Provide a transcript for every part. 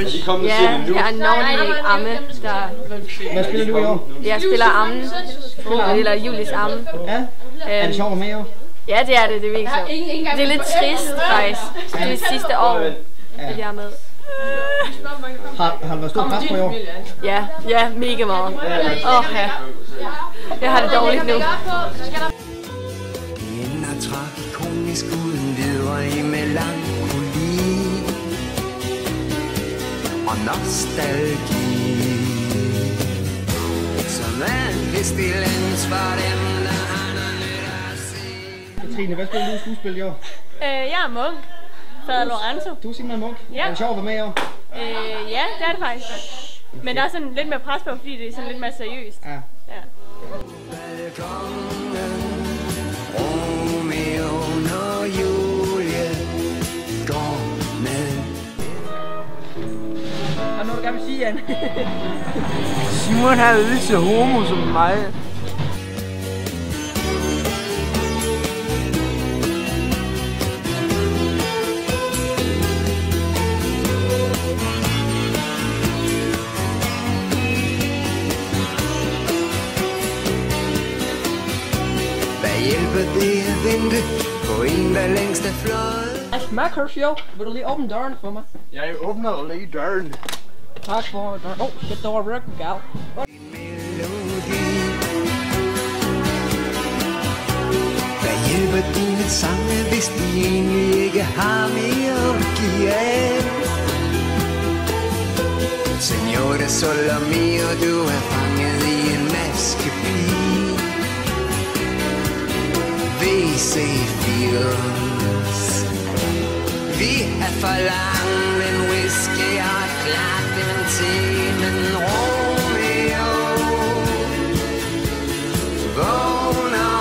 nervøs? Ja, jeg er navnlig Amme, der... Hvad spiller du i år? Jeg spiller Ammen, eller Julies Amme. Ja? Er det sjovt at være med i år? Ja, det er det, det er virkelig sjovt. Det er lidt trist, faktisk. Det er det sidste år, at jeg er med. Har du været stor pres på i år? Ja, mega meget. Ja. Jeg har det dårligt nu. En er tragikonisk uden videre i melankoli og nostalgi, som er en pestilens for dem, der har noget nyt at se. Katrine, hvad spiller du i skuespil i år? Jeg er Munk. Fader Lorenzo. Du er simpelthen Munk? Ja. Er det sjovt at være med i år? Ja, det er det faktisk. Men der er sådan lidt mere pres på, fordi det er sådan lidt mere seriøst. Ja. Romeo og Julie går med. Har du noget, du gerne vil sige, Jan? Simon har jo lige så homo som mig. Hjælper det at vente på en, der længst er fløjet. Marcus, jo. Vil du lige åbne døren for mig? Jeg åbner lige døren. Tak for døren. Shit, der var ryggen gal. Hvad hjælper dine sange, hvis de egentlig ikke har mere at give af? Señora Solomio, du er fanget i en maskepige. VC Fields. Vi er for langt en whisky og klart dementimen Romeo vågner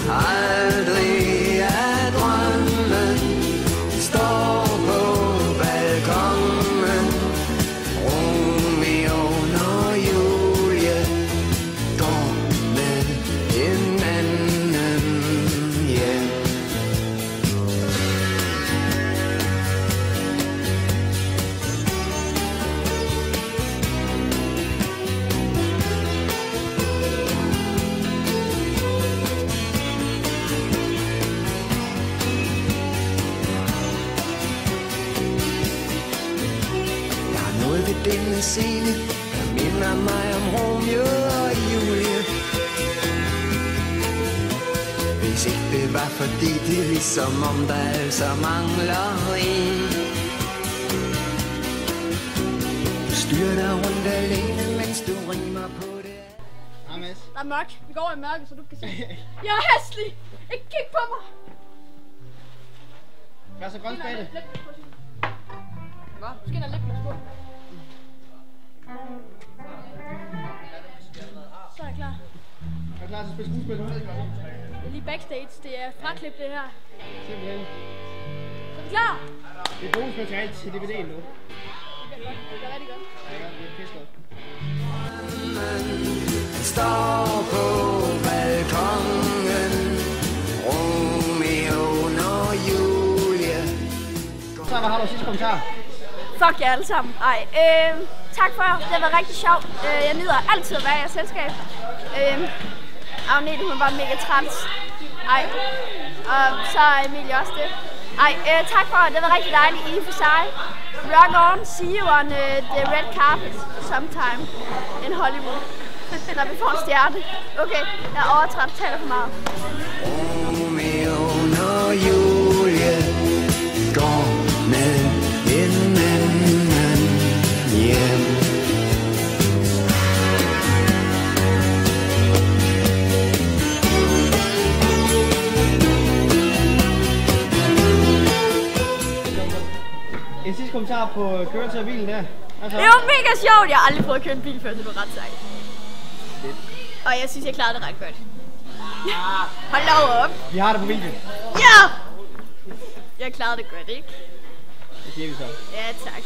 aldrig af drømmen, står på balkongen. Romeo og Julie går med hinanden hjem. Denne scene, der minder mig om Romeo og Julie. Hvis ikke det var fordi det er ligesom om der altså mangler en. Du styrer dig rundt alene, mens du rimer på det. Hej Mads. Der er mørkt. Vi går over i mørket, så du kan se. Jeg er hæslig! Ikke kig på mig! Hvad så grønt bag det? Hvad? Du skal have lidt på. Så er jeg klar. Er du klar til at spille skuespil nu? Det er lige backstage. Det er fraklip det her. Simpelthen. Så er vi klar? Det er bonusmateriale til DVD'en nu. Det bliver godt. Det bliver rigtig godt. Ja, det er pisse godt. Står på balkongen, Romeo og Julie. Så hvad har du sidste kommentar? Fuck jer alle sammen. Tak for jer. Det har været rigtig sjovt. Jeg nyder altid at være i jeres selskab. Agnete, hun var mega træls. Og så er Emilie også det. Tak for jer. Det har været rigtig dejligt i for sig. Rock on. See you on the red carpet sometime in Hollywood. Når vi får en stjerne. Okay, jeg er overtræt. Taler for meget. Romeo og Julie går med hinanden hjem. En sidste kommentar på kørelse af bilen der. Altså. Det var mega sjovt. Jeg har aldrig prøvet at køre en bil før, så det var ret sejt. Og jeg synes, jeg klarede det ret godt. Hold da op. Vi har det på video. Ja! Jeg klarede det godt, ikke? Det siger vi så. Ja, tak.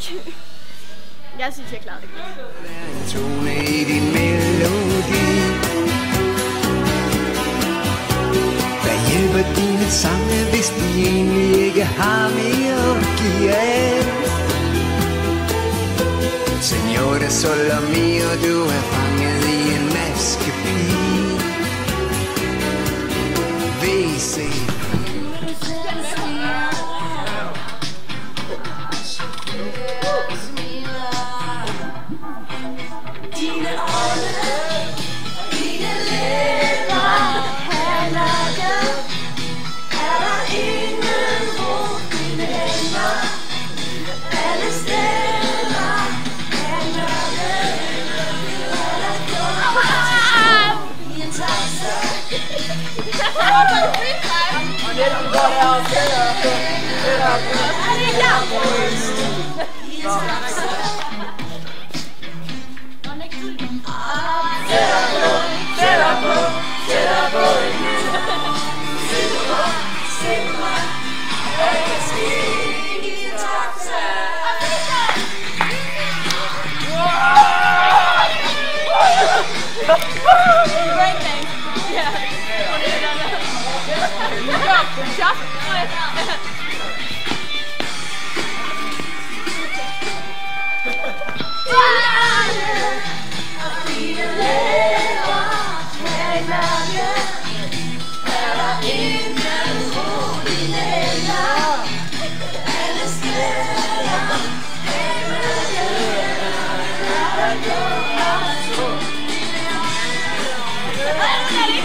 Jeg synes, jeg klarede det godt. Tone i din melodi. Hvad hjælper dine sange, hvis de egentlig ikke har mere at give af? Signore, solo mio, du er fanget i en maskepige. WC.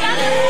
Got it.